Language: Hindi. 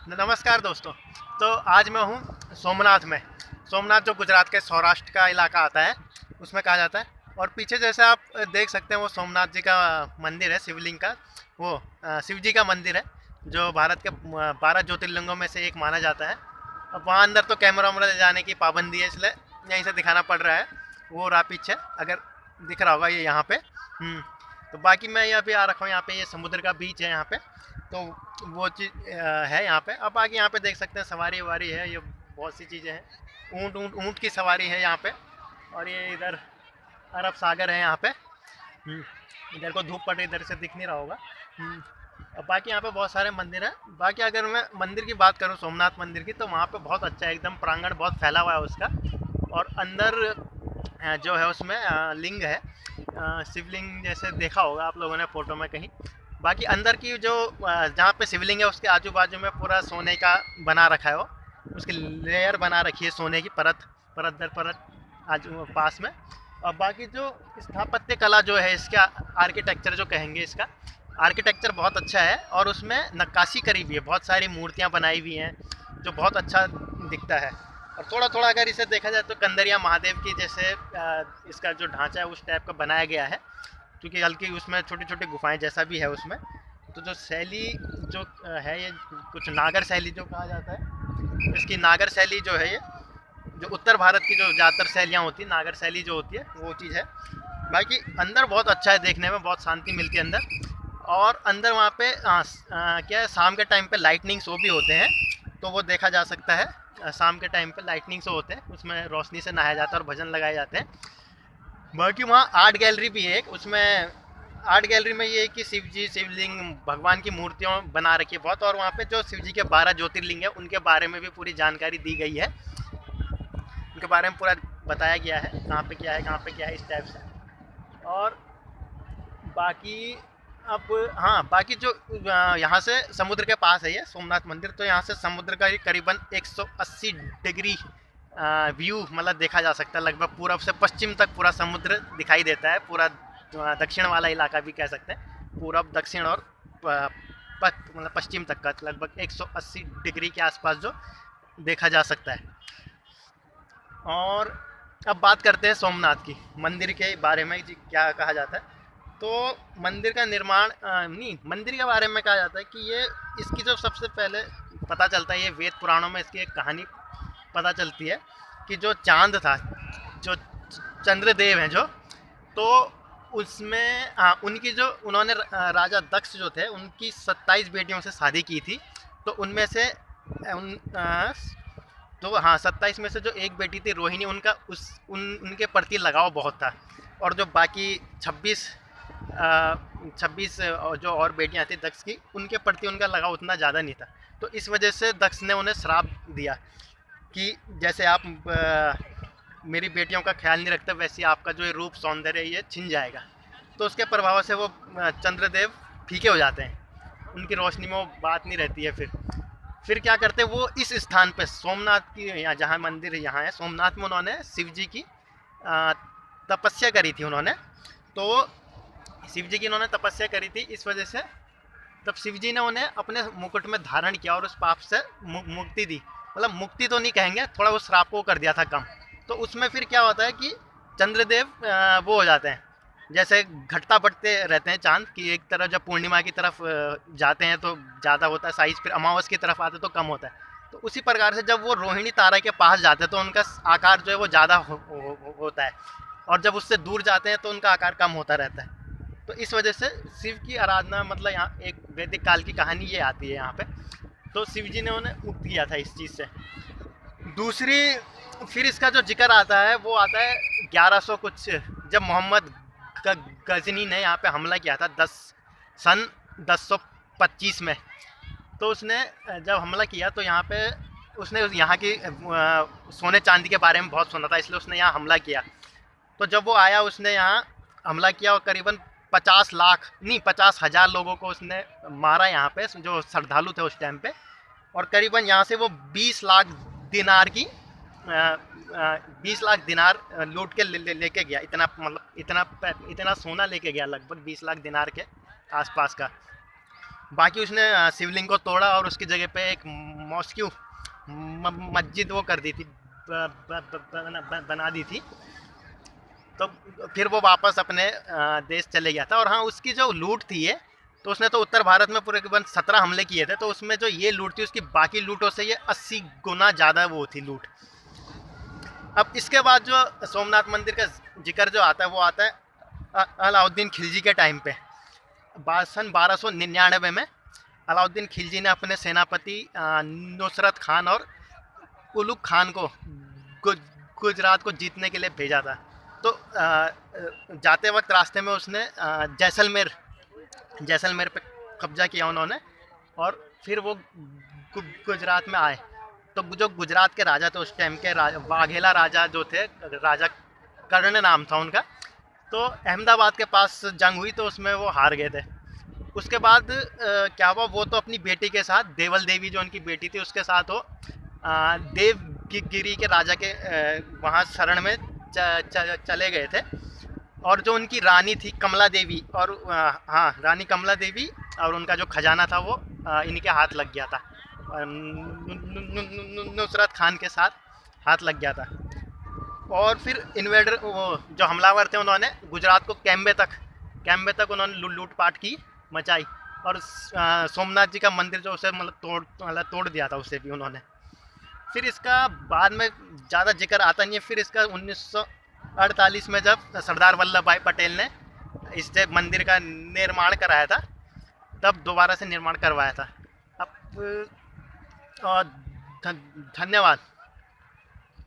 नमस्कार दोस्तों। तो आज मैं हूँ सोमनाथ में। सोमनाथ जो गुजरात के सौराष्ट्र का इलाका आता है उसमें कहा जाता है। और पीछे जैसे आप देख सकते हैं वो सोमनाथ जी का मंदिर है, शिवलिंग का। वो शिव जी का मंदिर है जो भारत के 12 ज्योतिर्लिंगों में से एक माना जाता है। अब वहाँ अंदर तो कैमरा वैमरा ले जाने की पाबंदी है, इसलिए यहीं से दिखाना पड़ रहा है। वो रहा पीछे, अगर दिख रहा होगा ये यहाँ पे। तो बाकी मैं यहाँ पे आ रखा हूँ, यहाँ पे ये समुद्र का बीच है यहाँ पे। तो वो चीज़ है यहाँ पे। अब आगे यहाँ पे देख सकते हैं सवारी ववारी है, ये बहुत सी चीज़ें हैं। ऊँट ऊँट ऊँट की सवारी है यहाँ पे। और ये इधर अरब सागर है यहाँ पे। हम्म, इधर को धूप पड़ रही, इधर से दिख नहीं रहा होगा। अब बाकी यहाँ पे बहुत सारे मंदिर हैं। बाकी अगर मैं मंदिर की बात करूँ, सोमनाथ मंदिर की, तो वहाँ पे बहुत अच्छा है, एकदम प्रांगण बहुत फैला हुआ है उसका। और अंदर जो है उसमें लिंग है, शिवलिंग जैसे देखा होगा आप लोगों ने फोटो में कहीं। बाकी अंदर की जो जहाँ पे शिवलिंग है उसके आजू बाजू में पूरा सोने का बना रखा है वो। उसकी लेयर बना रखी है सोने की, परत परत दर परत आजू पास में। और बाकी जो स्थापत्य कला जो है इसका, आर्किटेक्चर जो कहेंगे इसका, आर्किटेक्चर बहुत अच्छा है। और उसमें नक्काशी करी हुई है, बहुत सारी मूर्तियाँ बनाई हुई हैं जो बहुत अच्छा दिखता है। और थोड़ा थोड़ा अगर इसे देखा जाए तो कंदरिया महादेव की जैसे इसका जो ढांचा है उस टाइप का बनाया गया है, क्योंकि हल्की उसमें छोटी छोटी गुफाएं जैसा भी है उसमें। तो जो शैली जो है ये कुछ नागर शैली जो कहा जाता है, इसकी नागर शैली जो है ये, जो उत्तर भारत की जो ज़्यादातर शैलियाँ होती हैं, नागर शैली जो होती है वो चीज़ है। बाकी अंदर बहुत अच्छा है, देखने में बहुत शांति मिलती है अंदर। और अंदर वहाँ पे क्या है, शाम के टाइम पे लाइटनिंग शो भी होते हैं, तो वो देखा जा सकता है। शाम के टाइम पे लाइटनिंग शो होते हैं, उसमें रोशनी से नहाया जाता है और भजन लगाए जाते हैं। बाकी वहाँ आर्ट गैलरी भी है एक, उसमें आर्ट गैलरी में ये है कि शिव जी, शिवलिंग, भगवान की मूर्तियाँ बना रखी है बहुत। और वहाँ पे जो शिव जी के 12 ज्योतिर्लिंग है उनके बारे में भी पूरी जानकारी दी गई है, उनके बारे में पूरा बताया गया है, कहाँ पे क्या है, कहाँ पे क्या है, इस टाइप से। और बाकी अब हाँ, बाकी जो यहाँ से समुद्र के पास है ये सोमनाथ मंदिर, तो यहाँ से समुद्र का करीबन 180 डिग्री व्यू मतलब देखा जा सकता है। लगभग पूरब से पश्चिम तक पूरा समुद्र दिखाई देता है, पूरा दक्षिण वाला इलाका भी कह सकते हैं, पूरब दक्षिण और मतलब पश्चिम तक का लगभग 180 डिग्री के आसपास जो देखा जा सकता है। और अब बात करते हैं सोमनाथ की मंदिर के बारे में जी, क्या कहा जाता है। तो मंदिर का निर्माण नहीं, मंदिर के बारे में कहा जाता है कि ये, इसकी जो सबसे पहले पता चलता है, ये वेद पुराणों में इसकी एक कहानी पता चलती है कि जो चांद था, जो चंद्रदेव हैं जो, तो उसमें उनकी जो, उन्होंने राजा दक्ष जो थे उनकी 27 बेटियों से शादी की थी। तो उनमें से उन तो हाँ, 27 में से जो एक बेटी थी रोहिणी, उनका उनके प्रति लगाव बहुत था। और जो बाकी 26 जो और बेटियां थी दक्ष की, उनके प्रति उनका लगाव उतना ज़्यादा नहीं था। तो इस वजह से दक्ष ने उन्हें श्राप दिया कि जैसे आप मेरी बेटियों का ख्याल नहीं रखते, वैसे आपका जो रूप सौंदर्य ये छिन जाएगा। तो उसके प्रभाव से वो चंद्रदेव फीके हो जाते हैं, उनकी रोशनी में वो बात नहीं रहती है। फिर क्या करते, वो इस स्थान पे सोमनाथ की, यहाँ जहाँ मंदिर यहाँ है सोमनाथ में, उन्होंने शिव जी की तपस्या करी थी उन्होंने। तो शिव जी की उन्होंने तपस्या करी थी, इस वजह से तब शिव जी ने उन्हें अपने मुकुट में धारण किया और उस पाप से मुक्ति दी। मतलब मुक्ति तो नहीं कहेंगे, थोड़ा उस श्राप को कर दिया था कम। तो उसमें फिर क्या होता है कि चंद्रदेव वो हो जाते हैं, जैसे घटता बढ़ते रहते हैं चांद की, एक तरफ जब पूर्णिमा की तरफ जाते हैं तो ज़्यादा होता है साइज, फिर अमावस की तरफ आते तो कम होता है। तो उसी प्रकार से जब वो रोहिणी तारा के पास जाते हैं तो उनका आकार जो है वो ज़्यादा होता है, और जब उससे दूर जाते हैं तो उनका आकार कम होता रहता है। तो इस वजह से शिव की आराधना, मतलब यहाँ एक वैदिक काल की कहानी ये आती है यहाँ पे। तो शिव जी ने उन्हें मुक्त किया था इस चीज़ से। दूसरी, फिर इसका जो जिक्र आता है वो आता है 1100 कुछ, जब मोहम्मद गजनी ने यहाँ पे हमला किया था 1025 में। तो उसने जब हमला किया तो यहाँ पे उसने यहाँ की सोने चांदी के बारे में बहुत सुना था, इसलिए उसने यहाँ हमला किया। तो जब वो आया उसने यहाँ हमला किया और करीबन 50 लाख नहीं, 50,000 लोगों को उसने मारा यहाँ पे, जो श्रद्धालु थे उस टाइम पे। और करीबन यहाँ से वो 20 लाख दिनार की 20 लाख दिनार लूट के लेके गया। इतना मतलब इतना सोना लेके गया, लगभग 20 लाख दिनार के आसपास का। बाकी उसने शिवलिंग को तोड़ा और उसकी जगह पे एक मॉस्क्यू मस्जिद वो कर दी थी, बना दी थी। तो फिर वो वापस अपने देश चले गया था। और हाँ, उसकी जो लूट थी ये, तो उसने तो उत्तर भारत में पूरे करीबन 17 हमले किए थे, तो उसमें जो ये लूट थी उसकी बाकी लूटों से ये 80 गुना ज़्यादा वो थी लूट। अब इसके बाद जो सोमनाथ मंदिर का जिक्र जो आता है वो आता है अलाउद्दीन खिलजी के टाइम पे। सन 1299 में अलाउद्दीन खिलजी ने अपने सेनापति नुसरत खान और उलुग खान को गुजरात को जीतने के लिए भेजा था। तो जाते वक्त रास्ते में उसने जैसलमेर पे कब्जा किया उन्होंने, और फिर वो गुजरात में आए। तो जो गुजरात के राजा थे उस टाइम के, वाघेला राजा जो थे, राजा कर्ण नाम था उनका, तो अहमदाबाद के पास जंग हुई तो उसमें वो हार गए थे। उसके बाद क्या हुआ, वो तो अपनी बेटी के साथ, देवल देवी जो उनकी बेटी थी उसके साथ वो देवगिरी के राजा के वहाँ शरण में चले गए थे। और जो उनकी रानी थी कमला देवी, और हाँ, रानी कमला देवी, और उनका जो खजाना था वो इनके हाथ लग गया था, नुसरत खान के साथ हाथ लग गया था। और फिर इन्वेडर, वो जो हमलावर थे, उन्होंने गुजरात को कैम्बे तक उन्होंने लूटपाट की, मचाई। और सोमनाथ जी का मंदिर जो उसे मतलब तोड़ दिया था उसे भी उन्होंने। फिर इसका बाद में ज़्यादा जिक्र आता नहीं है। फिर इसका 1948 में जब सरदार वल्लभ भाई पटेल ने इस मंदिर का निर्माण कराया था, तब दोबारा से निर्माण करवाया था। अब धन्यवाद।